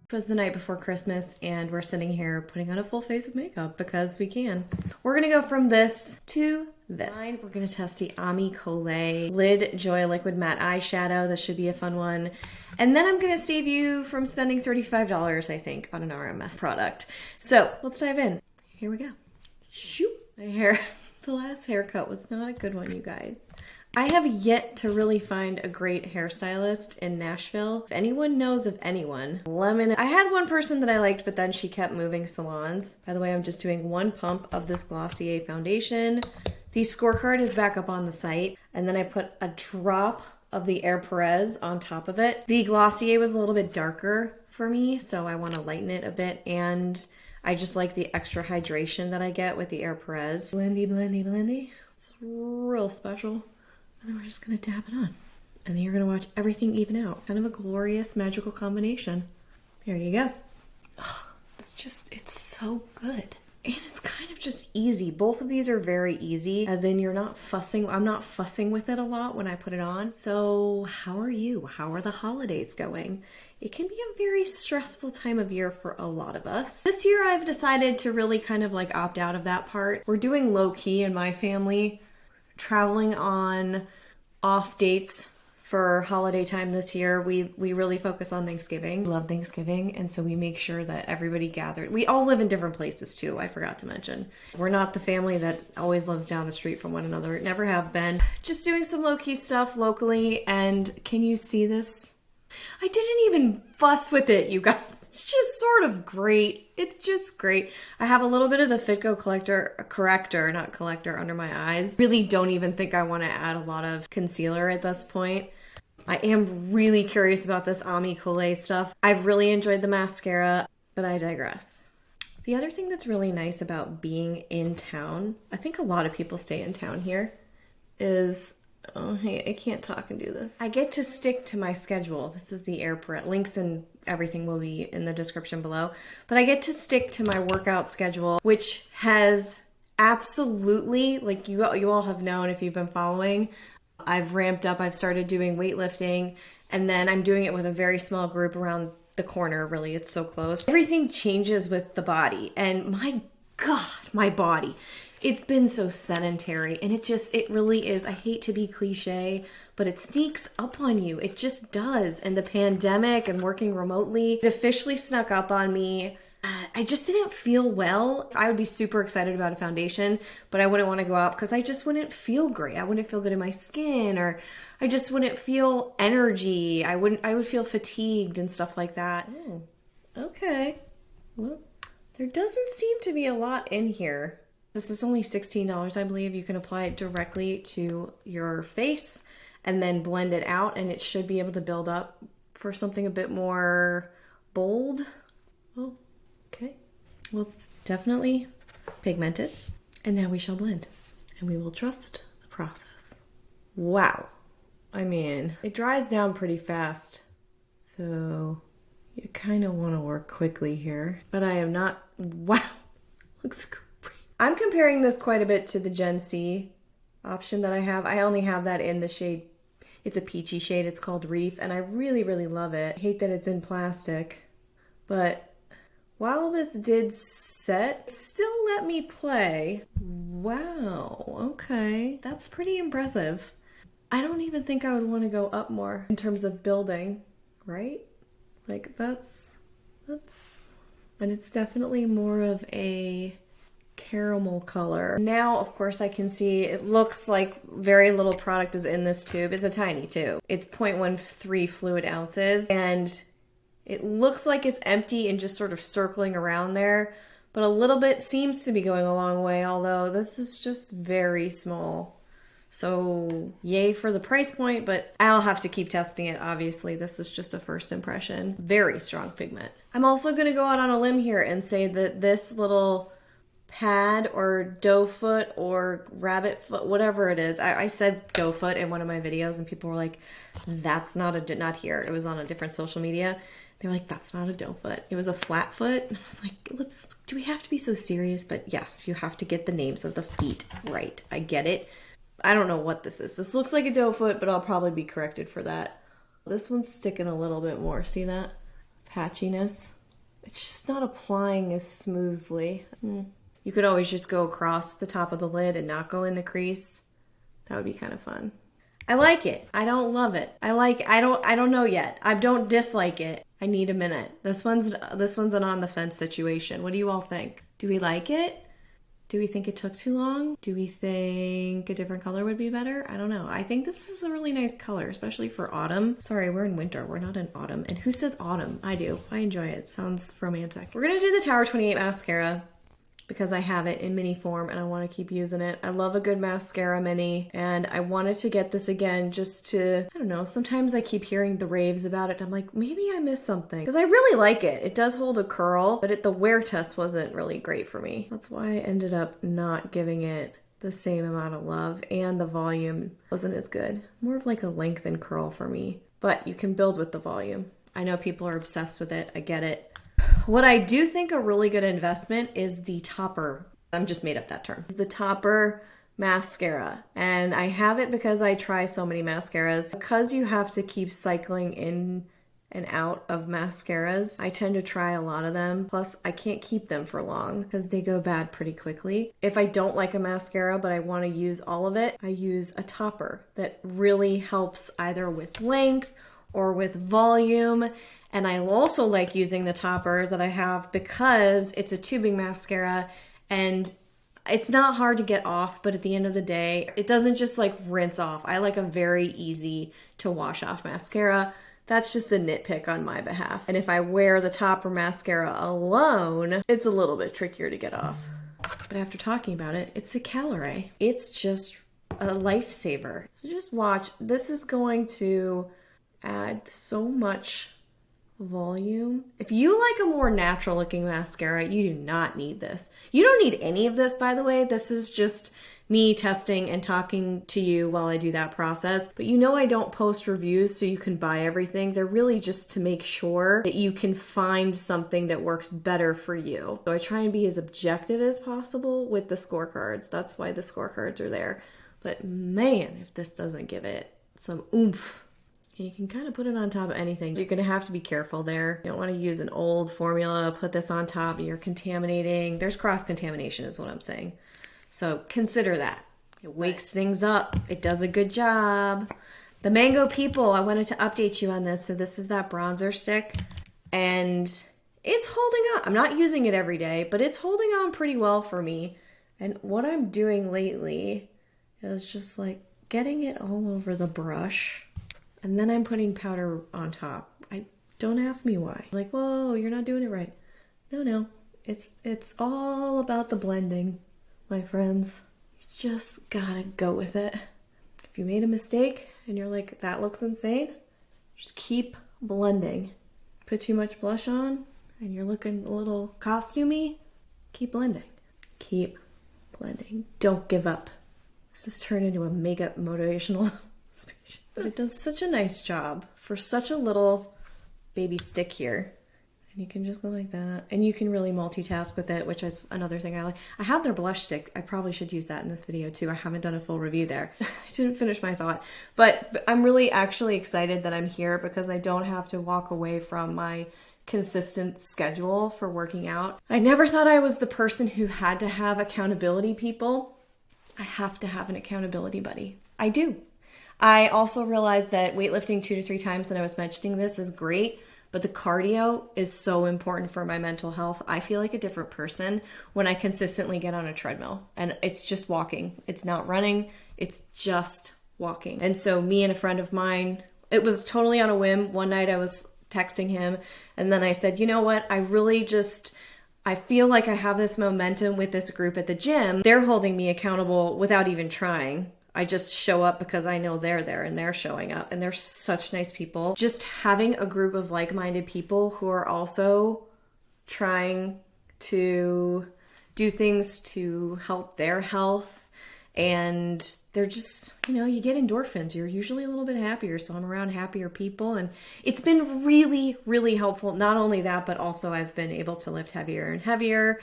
It was the night before Christmas and we're sitting here putting on a full face of makeup because we can. We're gonna go from this to this. We're gonna test the Colé Lid Joy Liquid Matte Eyeshadow. This should be a fun one. And then I'm gonna save you from spending $35, I think, on an RMS product. So let's dive in. Here we go. Shoot. My hair, the last haircut was not a good one, you guys. I have yet to really find a great hairstylist in Nashville. If anyone knows of anyone, let me know. I had one person that I liked, but then she kept moving salons. By the way, I'm just doing one pump of this Glossier foundation. The scorecard is back up on the site. And then I put a drop of the Air Perez on top of it. The Glossier was a little bit darker for me, so I want to lighten it a bit. And I just like the extra hydration that I get with the Air Perez. Blendy, blendy, blendy. It's real special. And then we're just gonna dab it on. And then you're gonna watch everything even out. Kind of a glorious, magical combination. There you go. Oh, it's so good. And it's kind of just easy. Both of these are very easy, as in you're not fussing. I'm not fussing with it a lot when I put it on. So how are you? How are the holidays going? It can be a very stressful time of year for a lot of us. This year I've decided to really kind of like opt out of that part. We're doing low key in my family. Traveling on off dates for holiday time this year. We really focus on Thanksgiving. We love Thanksgiving, and so we make sure that everybody gathered. We all live in different places too, I forgot to mention. We're not the family that always lives down the street from one another. Never have been. Just doing some low-key stuff locally, and can you see this? I didn't even fuss with it, you guys. It's just sort of great. It's just great. I have a little bit of the Fitco corrector under my eyes. Really don't even think I want to add a lot of concealer at this point. I am really curious about this Colé stuff. I've really enjoyed the mascara, but I digress. The other thing that's really nice about being in town, I think a lot of people stay in town here, is oh, hey, I can't talk and do this. I get to stick to my schedule. This is the Air Perez. Links and everything will be in the description below. But I get to stick to my workout schedule, which has absolutely, like you all have known if you've been following, I've ramped up. I've started doing weightlifting, and then I'm doing it with a very small group around the corner. Really, it's so close. Everything changes with the body, and my God, my body. It's been so sedentary, and it really is. I hate to be cliche, but it sneaks up on you. It just does. And the pandemic and working remotely, it officially snuck up on me. I just didn't feel well. I would be super excited about a foundation, but I wouldn't want to go out because I just wouldn't feel great. I wouldn't feel good in my skin, or I just wouldn't feel energy. I would feel fatigued and stuff like that. Oh, okay. Well, there doesn't seem to be a lot in here. This is only $16, I believe. You can apply it directly to your face and then blend it out, and it should be able to build up for something a bit more bold. Oh, okay. Well, it's definitely pigmented. And now we shall blend, and we will trust the process. Wow. I mean, it dries down pretty fast, so you kind of want to work quickly here. But I am not, wow, looks great. I'm comparing this quite a bit to the Gen C option that I have. I only have that in the shade, it's a peachy shade, it's called Reef, and I really, really love it. I hate that it's in plastic, but while this did set, it still let me play. Wow, okay, that's pretty impressive. I don't even think I would want to go up more in terms of building, right? Like that's, and it's definitely more of a caramel color. Now, of course, I can see it looks like very little product is in this tube. It's a tiny tube. It's 0.13 fluid ounces, and it looks like it's empty and just sort of circling around there, but a little bit seems to be going a long way, although this is just very small. So yay for the price point, but I'll have to keep testing it. Obviously, this is just a first impression. Very strong pigment. I'm also going to go out on a limb here and say that this little pad or doe foot or rabbit foot, whatever it is. I said doe foot in one of my videos, and people were like, that's not here. It was on a different social media. They were like, that's not a doe foot. It was a flat foot. And I was like, do we have to be so serious? But yes, you have to get the names of the feet right. I get it. I don't know what this is. This looks like a doe foot, but I'll probably be corrected for that. This one's sticking a little bit more. See that? Patchiness. it's just not applying as smoothly. You could always just go across the top of the lid and not go in the crease. That would be kind of fun. I like it. I don't love it. I don't know yet. I don't dislike it. I need a minute. This one's an on the fence situation. What do you all think? Do we like it? Do we think it took too long? Do we think a different color would be better? I don't know. I think this is a really nice color, especially for autumn. Sorry, we're in winter. We're not in autumn. And who says autumn? I do. I enjoy it. Sounds romantic. We're gonna do the Tower 28 mascara because I have it in mini form and I want to keep using it. I love a good mascara mini, and I wanted to get this again just to, I don't know, sometimes I keep hearing the raves about it and I'm like, maybe I missed something. Because I really like it. It does hold a curl, but the wear test wasn't really great for me. That's why I ended up not giving it the same amount of love, and the volume wasn't as good. More of like a length and curl for me, but you can build with the volume. I know people are obsessed with it. I get it. What I do think a really good investment is the topper. I'm just made up that term. The topper mascara. And I have it because I try so many mascaras. Because you have to keep cycling in and out of mascaras, I tend to try a lot of them. Plus, I can't keep them for long because they go bad pretty quickly. If I don't like a mascara but I want to use all of it, I use a topper that really helps either with length or with volume. And I also like using the topper that I have because it's a tubing mascara and it's not hard to get off, but at the end of the day, it doesn't just like rinse off. I like a very easy to wash off mascara. That's just a nitpick on my behalf. And if I wear the topper mascara alone, it's a little bit trickier to get off. But after talking about it, it's a Colé. It's just a lifesaver. So just watch. This is going to add so much volume. If you like a more natural looking mascara, you do not need this. You don't need any of this, by the way. This is just me testing and talking to you while I do that process. But you know I don't post reviews so you can buy everything. They're really just to make sure that you can find something that works better for you. So I try and be as objective as possible with the scorecards. That's why the scorecards are there. But man, if this doesn't give it some oomph. You can kind of put it on top of anything. You're going to have to be careful there. You don't want to use an old formula, put this on top, you're contaminating. There's cross-contamination is what I'm saying. So consider that. It wakes things up. It does a good job. The Mango People, I wanted to update you on this. So this is that bronzer stick and it's holding on. I'm not using it every day, but it's holding on pretty well for me. And what I'm doing lately is just like getting it all over the brush. And then I'm putting powder on top. Don't ask me why. Like, whoa, you're not doing it right. No. It's all about the blending, my friends. You just gotta go with it. If you made a mistake and you're like, that looks insane, just keep blending. Put too much blush on and you're looking a little costumey, keep blending. Keep blending. Don't give up. This has turned into a makeup motivational speech. But it does such a nice job for such a little baby stick here. And you can just go like that. And you can really multitask with it, which is another thing I like. I have their blush stick. I probably should use that in this video too. I haven't done a full review there. I didn't finish my thought. But I'm really actually excited that I'm here because I don't have to walk away from my consistent schedule for working out. I never thought I was the person who had to have accountability people. I have to have an accountability buddy. I do. I also realized that weightlifting 2 to 3 times, and I was mentioning this, is great, but the cardio is so important for my mental health. I feel like a different person when I consistently get on a treadmill, and it's just walking. It's not running, it's just walking. And so me and a friend of mine, it was totally on a whim. One night I was texting him, and then I said, you know what, I feel like I have this momentum with this group at the gym. They're holding me accountable without even trying. I just show up because I know they're there and they're showing up and they're such nice people. Just having a group of like-minded people who are also trying to do things to help their health, and they're just, you get endorphins. You're usually a little bit happier, so I'm around happier people, and it's been really, really helpful. Not only that, but also I've been able to lift heavier and heavier.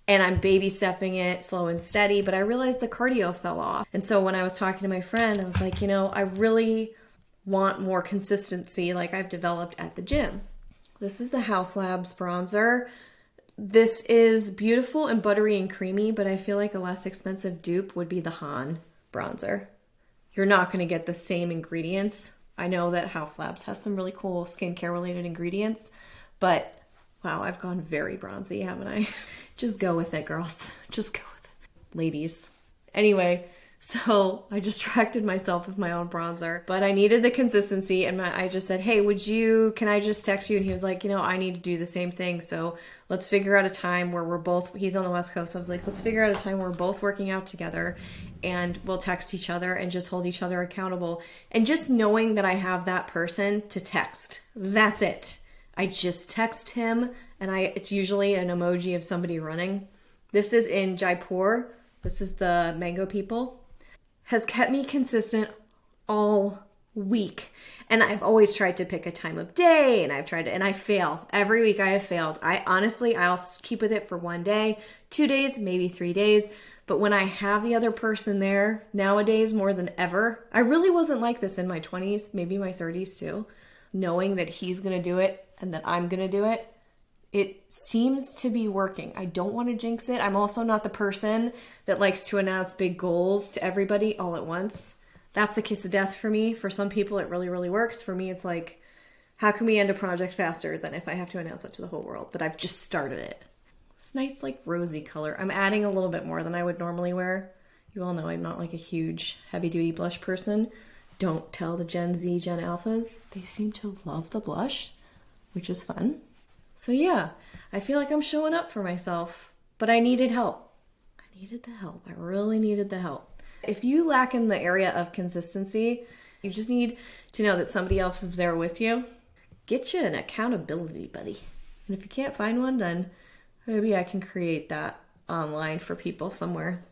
And I'm baby stepping it slow and steady, but I realized the cardio fell off. And so when I was talking to my friend, I was like, I really want more consistency like I've developed at the gym. This is the House Labs bronzer. This is beautiful and buttery and creamy, but I feel like a less expensive dupe would be the Han bronzer. You're not going to get the same ingredients. I know that House Labs has some really cool skincare related ingredients, but wow, I've gone very bronzy, haven't I? Just go with it, girls. Just go with it. Ladies. Anyway, so I distracted myself with my own bronzer, but I needed the consistency, and I just said, hey, can I just text you? And he was like, I need to do the same thing. So let's figure out a time where he's on the West Coast. So I was like, let's figure out a time where we're both working out together and we'll text each other and just hold each other accountable. And just knowing that I have that person to text, that's it. I just text him, and it's usually an emoji of somebody running. This is in Jaipur. This is the Mango People. Has kept me consistent all week. And I've always tried to pick a time of day, and and I fail. Every week I have failed. I'll keep with it for 1 day, 2 days, maybe 3 days. But when I have the other person there, nowadays more than ever, I really wasn't like this in my 20s, maybe my 30s too, knowing that he's going to do it and that I'm going to do it. It seems to be working. I don't want to jinx it. I'm also not the person that likes to announce big goals to everybody all at once. That's the kiss of death for me. For some people, it really, really works. For me, it's like, how can we end a project faster than if I have to announce it to the whole world that I've just started it? It's nice, like rosy color. I'm adding a little bit more than I would normally wear. You all know I'm not like a huge heavy-duty blush person. Don't tell the Gen Z, Gen Alphas. They seem to love the blush, which is fun. So yeah, I feel like I'm showing up for myself, but I needed help. I needed the help. I really needed the help. If you lack in the area of consistency, you just need to know that somebody else is there with you. Get you an accountability buddy. And if you can't find one, then maybe I can create that online for people somewhere.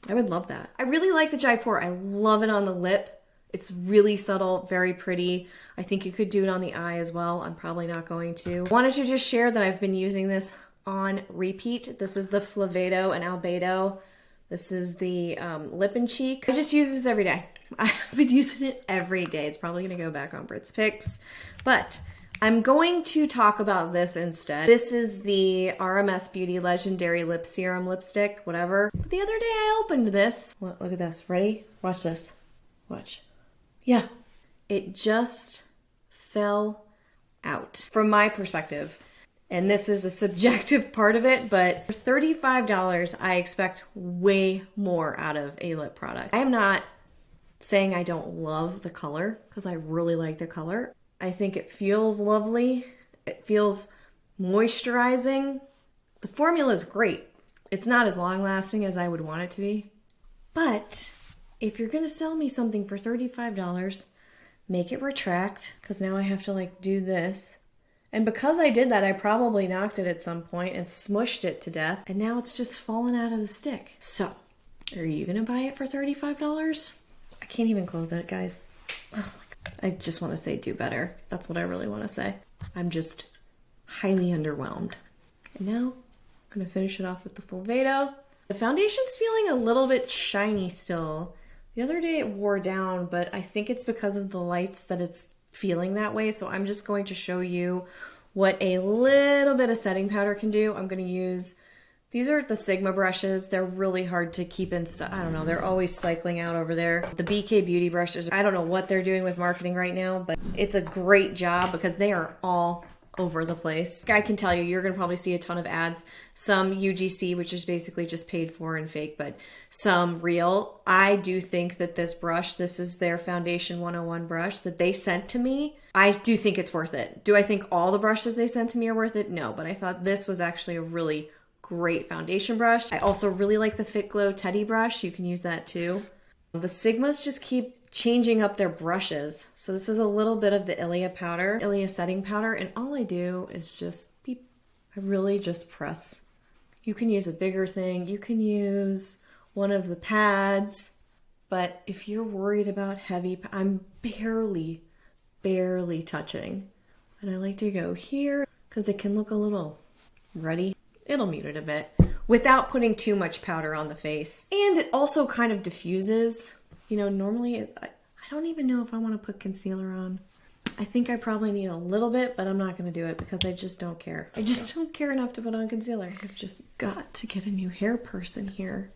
I would love that. I really like the Jaipur. I love it on the lip. It's really subtle, very pretty. I think you could do it on the eye as well. I'm probably not going to. I wanted to just share that I've been using this on repeat. This is the Flavedo and Albedo. This is the lip and cheek. I just use this every day. I've been using it every day. It's probably gonna go back on Britt's picks, but I'm going to talk about this instead. This is the RMS Beauty Legendary Lip Serum Lipstick, whatever. But the other day I opened this. Look at this, ready? Watch this, watch. Yeah, it just fell out from my perspective. And this is a subjective part of it, but for $35, I expect way more out of a lip product. I am not saying I don't love the color, because I really like the color. I think it feels lovely. It feels moisturizing. The formula is great. It's not as long lasting as I would want it to be, but if you're gonna sell me something for $35, make it retract, because now I have to like do this. And because I did that, I probably knocked it at some point and smushed it to death, and now it's just fallen out of the stick. So, are you gonna buy it for $35? I can't even close it, guys. Oh my God. I just wanna say do better. That's what I really wanna say. I'm just highly underwhelmed. And now, I'm gonna finish it off with the Flavedo. The foundation's feeling a little bit shiny still. The other day it wore down, but I think it's because of the lights that it's feeling that way. So I'm just going to show you what a little bit of setting powder can do. I'm going to use, these are the Sigma brushes. They're really hard to keep in stock. I don't know. They're always cycling out over there. The BK Beauty brushes, I don't know what they're doing with marketing right now, but it's a great job because they are all over the place. I can tell you, you're gonna probably see a ton of ads, some UGC, which is basically just paid for and fake, but some real. I do think that this brush, this is their Foundation 101 brush that they sent to me. I do think it's worth it. Do I think all the brushes they sent to me are worth it? No, but I thought this was actually a really great foundation brush. I also really like the Fit Glow Teddy brush. You can use that too. The Sigmas just keep changing up their brushes. So this is a little bit of the Ilia powder, Ilia setting powder, and all I do is just beep. I really just press. You can use a bigger thing. You can use one of the pads, but if you're worried about heavy, I'm barely touching. And I like to go here because it can look a little ruddy. It'll mute it a bit without putting too much powder on the face. And it also kind of diffuses. You know, normally I don't even know if I want to put concealer on. I think I probably need a little bit, but I'm not going to do it because I just don't care. I just don't care enough to put on concealer. I've just got to get a new hair person here.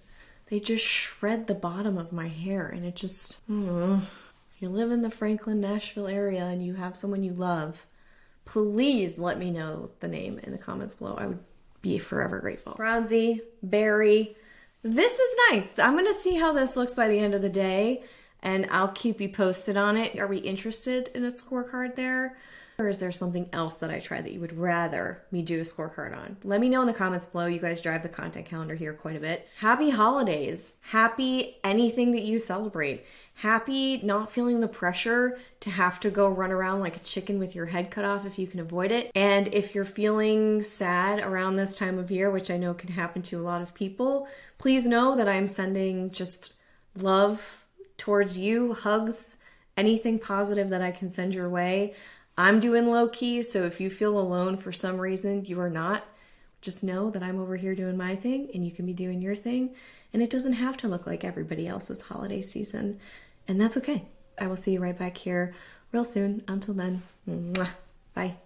They just shred the bottom of my hair and it just, if you live in the Franklin, Nashville area and you have someone you love, please let me know the name in the comments below. I would be forever grateful. Bronzy, berry. This is nice. I'm going to see how this looks by the end of the day. And I'll keep you posted on it. Are we interested in a scorecard there? Or is there something else that I tried that you would rather me do a scorecard on? Let me know in the comments below. You guys drive the content calendar here quite a bit. Happy holidays. Happy anything that you celebrate. Happy not feeling the pressure to have to go run around like a chicken with your head cut off if you can avoid it. And if you're feeling sad around this time of year, which I know can happen to a lot of people, please know that I'm sending just love towards you, hugs, anything positive that I can send your way. I'm doing low key, so if you feel alone for some reason, you are not. Just know that I'm over here doing my thing and you can be doing your thing. And it doesn't have to look like everybody else's holiday season. And that's okay. I will see you right back here real soon. Until then, mwah. Bye.